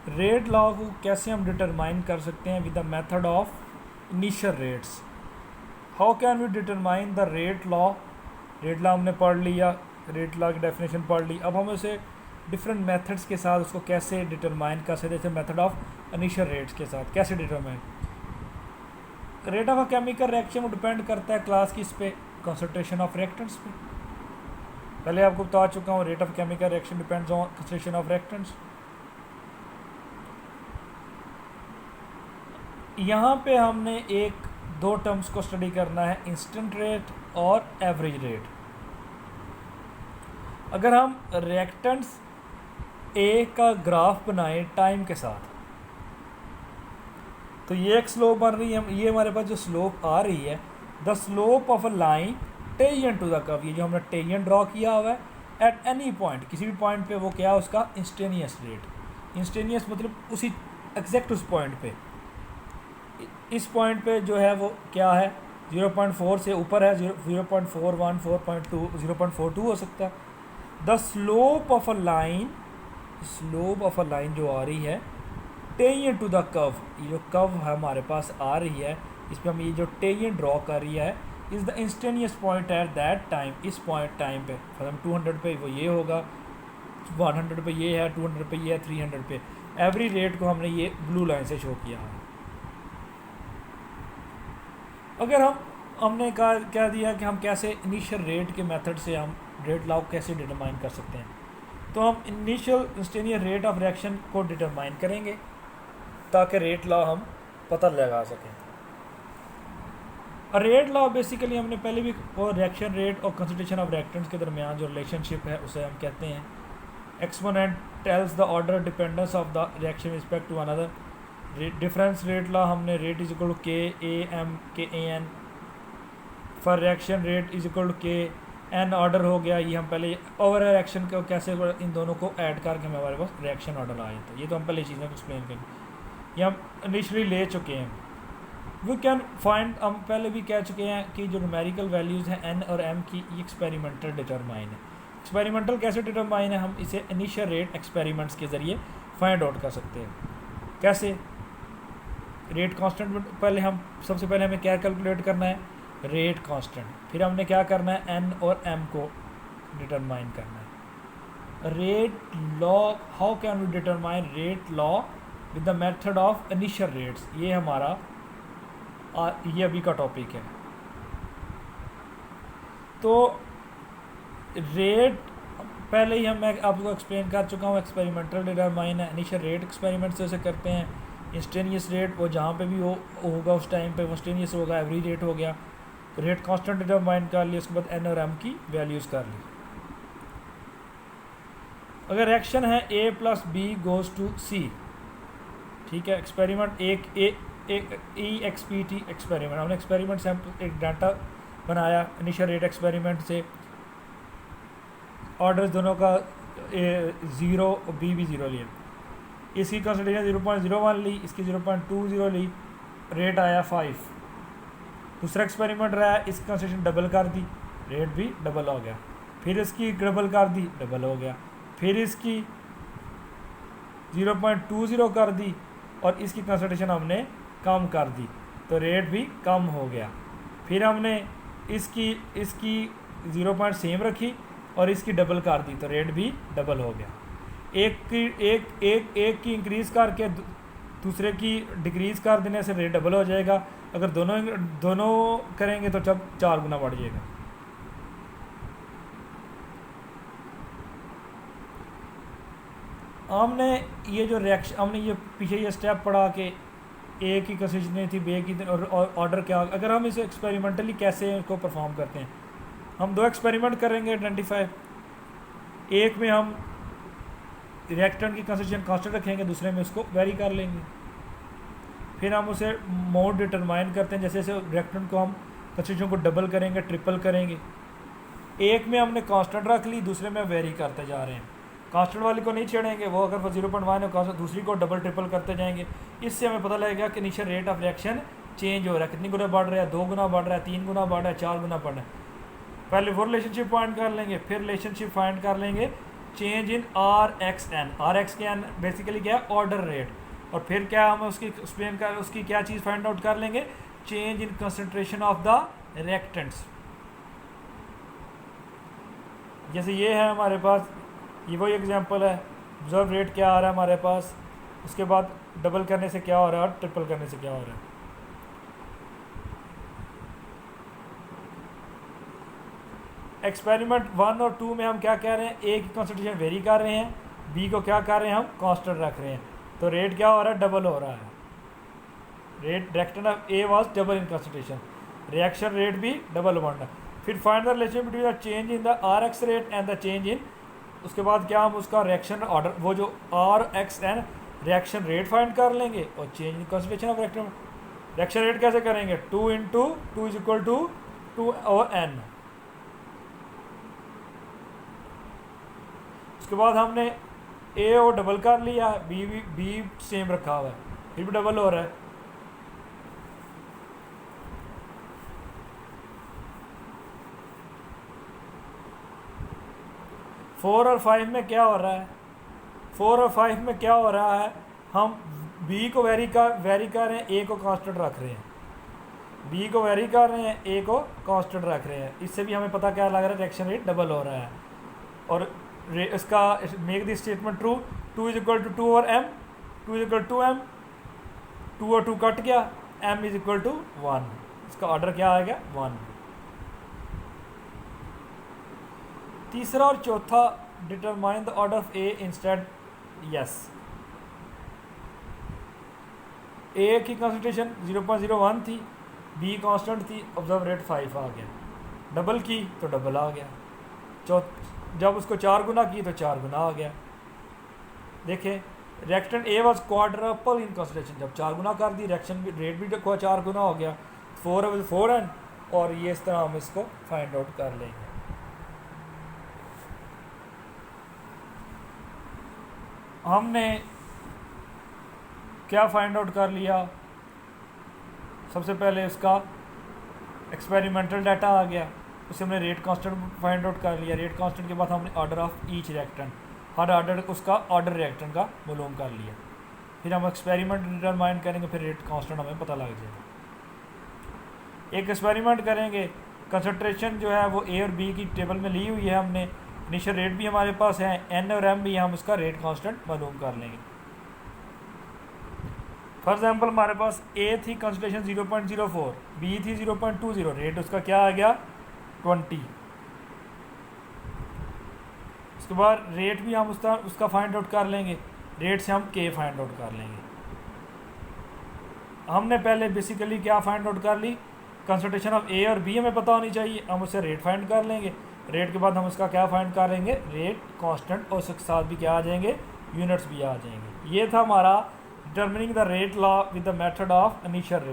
Rate law को कैसे हम डिटरमाइन कर सकते हैं with the method of initial rates. How can we determine the rate law. Rate law हमने पढ़ लिया, रेट लॉ की डेफिनेशन पढ़ ली। अब हम उसे डिफरेंट मेथड्स के साथ उसको कैसे डिटरमाइन कर सकते हैं, जैसे मेथड ऑफ इनिशियल रेट्स के साथ कैसे determine. Rate of a chemical reaction वो डिपेंड करता है क्लास की इस पे, कंसंट्रेशन ऑफ रिएक्टेंट्स पे। पहले आपको बता चुका हूँ, rate of chemical reaction depends on concentration of reactants. यहाँ पे हमने एक दो टर्म्स को स्टडी करना है, इंस्टेंट रेट और एवरेज रेट। अगर हम रिएक्टेंट्स ए का ग्राफ बनाएं टाइम के साथ, तो ये एक स्लोप बन रही है, ये हमारे पास जो स्लोप आ रही है, the slope of a line tangent to the curve, ये जो हमने टेंजेंट ड्रॉ किया हुआ है एट एनी पॉइंट, किसी भी पॉइंट पे, वो क्या है उसका इंस्टेनियस रेट। इंस्टेनियस मतलब उसी एग्जैक्ट उस पॉइंट पे, इस पॉइंट पे जो है वो क्या है 0.4 से ऊपर है, 0.41, 4.2, 0.42 हो सकता है। The slope of a line, slope of a line जो आ रही है टेंजेंट टू द कर्व, ये जो कर्व हमारे पास आ रही है इस पर हम ये जो टेंजेंट ड्रॉ कर रही है, is the instantaneous point at that time, इस पॉइंट टाइम पे। फॉर एग्जाम्पल 200 पे वो ये होगा, 100 पे ये है, 200 पे ये है, 300 पे। एवरी रेट को हमने ये ब्लू लाइन से शो किया है। अगर हमने क्या दिया कि हम कैसे इनिशियल रेट के मेथड से हम रेट लॉ कैसे डिटरमाइन कर सकते हैं, तो हम initial instantaneous rate of reaction को डिटरमाइन करेंगे ताकि रेट लॉ हम पता लगा सकें। और रेट लॉ बेसिकली हमने पहले भी, और रिएक्शन रेट और कंसंट्रेशन ऑफ रिएक्टेंट्स के दरमियान जो रिलेशनशिप है उसे हम कहते हैं exponent tells the order dependence of the reaction respect to another. Difference rate law हमने rate is equal to k A m k A n for reaction rate is equal to k n order हो गया। ये हम पहले over reaction को कैसे इन दोनों को ऐड करके हमारे पास रिएक्शन ऑर्डर आया था, ये तो हम पहले चीज़ें को एक्सप्लेन करेंगे, ये हम इनिशियली ले चुके हैं। वी कैन फाइंड, हम पहले भी कह चुके हैं कि जो न्यूमेरिकल वैल्यूज़ हैं एन और एम की, ये एक्सपेरिमेंटल डिटरमाइन है। एक्सपेरिमेंटल कैसे डिटरमाइन है, हम इसे इनिशियल रेट एक्सपेरिमेंट्स के ज़रिए फाइंड आउट कर सकते हैं। कैसे, रेट कांस्टेंट पहले हम सबसे पहले हमें क्या कैलकुलेट करना है, रेट कांस्टेंट। फिर हमने क्या करना है, एन और एम को डिटरमाइन करना है। Rate law, how can we determine rate law with the method of initial rates, ये हमारा ये अभी का टॉपिक है। तो रेट पहले ही मैं आपको एक्सप्लेन कर चुका हूँ, एक्सपेरिमेंटल डिटरमाइन है, इनिशियल रेट एक्सपेरिमेंट से करते हैं। इंस्टेनियस रेट वो जहाँ पे भी होगा उस टाइम पे वो इंस्टेनियस होगा, एवरेज रेट हो गया। रेट कांस्टेंट डिटरमाइन कर लिया, उसके बाद एन और एम की वैल्यूज़ कर ली। अगर रिएक्शन है ए प्लस बी गोज़ टू सी, ठीक है, एक्सपेरिमेंट एक ई एक्स पी टी एक्सपेरिमेंट, हमने एक्सपेरिमेंट से एक डाटा बनाया इनिशियल रेट एक्सपेरिमेंट से, ऑर्डर्स दोनों का 0 बी भी 0 लिया, इसकी कंसंट्रेशन 0.01 ली, इसकी 0.20 ली, रेट आया 5। दूसरा एक्सपेरिमेंट रहा, इसकी कंसंट्रेशन डबल कर दी, रेट भी डबल हो गया। फिर इसकी डबल कर दी, डबल हो गया। फिर इसकी 0.20 कर दी और इसकी कंसंट्रेशन हमने कम कर दी तो रेट भी कम हो गया। फिर हमने इसकी 0. सेम रखी और इसकी डबल कर दी तो रेट भी डबल हो गया। एक की इंक्रीज़ करके दूसरे की डिक्रीज़ कर देने से रेट डबल हो जाएगा। अगर दोनों करेंगे तो जब 4 गुना बढ़ जाएगा। हमने ये जो रिएक्शन, हमने ये पीछे ये स्टेप पढ़ा कि ए की कंसिस्टेंसी थी, बी की, और ऑर्डर क्या। अगर हम इसे एक्सपेरिमेंटली कैसे इसको परफॉर्म करते हैं, हम 2 एक्सपेरिमेंट करेंगे आइडेंटिफाई। एक में हम रिएक्टेंट की कंसिस्टेंसी कांस्टेंट रखेंगे, दूसरे में उसको वेरी कर लेंगे। फिर हम उसे मोड डिटरमाइन करते हैं, जैसे जैसे रिएक्टेंट को हम कंसिस्टेंसी को डबल करेंगे, ट्रिपल करेंगे। एक में हमने कांस्टेंट रख ली, दूसरे में वेरी करते जा रहे हैं। कांस्टेंट वाली को नहीं छेड़ेंगे, वो अगर 0.1 है दूसरी को डबल ट्रिपल करते जाएंगे। इससे हमें पता लगेगा कि initial rate of reaction change हो रहा है, कितनी गुना बढ़ रहा है, 2 गुना बढ़ रहा है, 3 गुना बढ़ रहा है, 4 गुना बढ़ रहा है। पहले वो रिलेशनशिप फाइंड कर लेंगे, फिर रिलेशनशिप फाइंड कर लेंगे change in R X N. R X के एन बेसिकली क्या है, ऑर्डर रेट। और फिर क्या हम उसकी एक्सप्लेन कर उसकी क्या चीज़ फाइंड आउट कर लेंगे, change in concentration of the reactants. जैसे ये है हमारे पास, ये वही एग्जांपल है, ऑब्जर्व रेट क्या आ रहा है हमारे पास, उसके बाद डबल करने से क्या हो रहा है और ट्रिपल करने से क्या हो रहा है। एक्सपेरिमेंट 1 और 2 में हम क्या कह रहे हैं, ए की कंसंट्रेशन वेरी कर रहे हैं, बी को क्या कर रहे हैं हम कांस्टेंट रख रहे हैं, तो रेट क्या हो रहा है, डबल हो रहा है। Rate reactant of A was double in concentration, reaction rate भी डबल बढ़ रहा है। फिर find the relation between the change in the R X rate and the change in, उसके बाद क्या हम उसका रिएक्शन ऑर्डर, वो जो R X N reaction rate find कर लेंगे और change in concentration of reactant. Reaction rate कैसे करेंगे, 2 इंटू 2 इज इक्वल टू 2 और एन। उसके बाद हमने ए और डबल कर लिया, बी सेम रखा हुआ है, फिर भी डबल हो रहा है। फोर और 5 में क्या हो रहा है, 4 और 5 में क्या हो रहा है, हम बी को वेरी कर रहे हैं, ए को कांस्टेंट रख रहे हैं, बी को वेरी कर रहे हैं, ए को कांस्टेंट रख रहे हैं। इससे भी हमें पता क्या लग रहा है, रिएक्शन रेट डबल हो रहा है। और इसका make this statement true, 2 is equal to 2 और M, 2 is equal to M, 2 और 2 कट गया, एम इज इक्वल टू 1, इसका ऑर्डर क्या आ गया 1। तीसरा और चौथा, determine the order of A instead yes. A की कंसंट्रेशन 0.01 थी, बी कांस्टेंट थी, ऑब्जर्व रेट 5 आ गया, डबल की तो डबल आ गया, जब उसको 4 गुना की तो 4 गुना आ गया। देखें, reactant A was quadruple in concentration, जब 4 गुना कर दी, रिएक्शन रेट भी 4 गुना हो गया, 4 एन, और ये इस तरह हम इसको फाइंड आउट कर लेंगे। हमने क्या फाइंड आउट कर लिया, सबसे पहले उसका एक्सपेरिमेंटल डाटा आ गया, उससे हमने रेट कांस्टेंट फाइंड आउट कर लिया। रेट कांस्टेंट के बाद हमने order of each reactant, her order उसका ऑर्डर रिएक्टेंट का मालूम कर लिया। फिर हम एक्सपेरिमेंट डिटरमाइन करेंगे, फिर रेट कांस्टेंट हमें पता लग जाएगा। एक एक्सपेरिमेंट करेंगे, कंसंट्रेशन जो है वो ए और बी की टेबल में ली हुई है हमने, इनिशियल रेट भी हमारे पास है, एन और एम भी, हम उसका रेट कांस्टेंट मालूम कर लेंगे। फॉर एग्जाम्पल हमारे पास ए थी कंसंट्रेशन 0.04, बी थी 0.20, रेट उसका क्या आ गया 20। उसके बाद रेट भी हम उसका फाइंड आउट कर लेंगे, रेट से हम के फाइंड आउट कर लेंगे। हमने पहले बेसिकली क्या फाइंड आउट कर ली, कंसंट्रेशन ऑफ ए और बी हमें पता होनी चाहिए, हम उससे रेट फाइंड कर लेंगे। रेट के बाद हम उसका क्या फाइंड कर लेंगे, रेट कांस्टेंट, और उसके साथ भी क्या आ जाएंगे, यूनिट्स भी आ जाएंगे। ये था हमारा determining the rate law with the method of initial rate.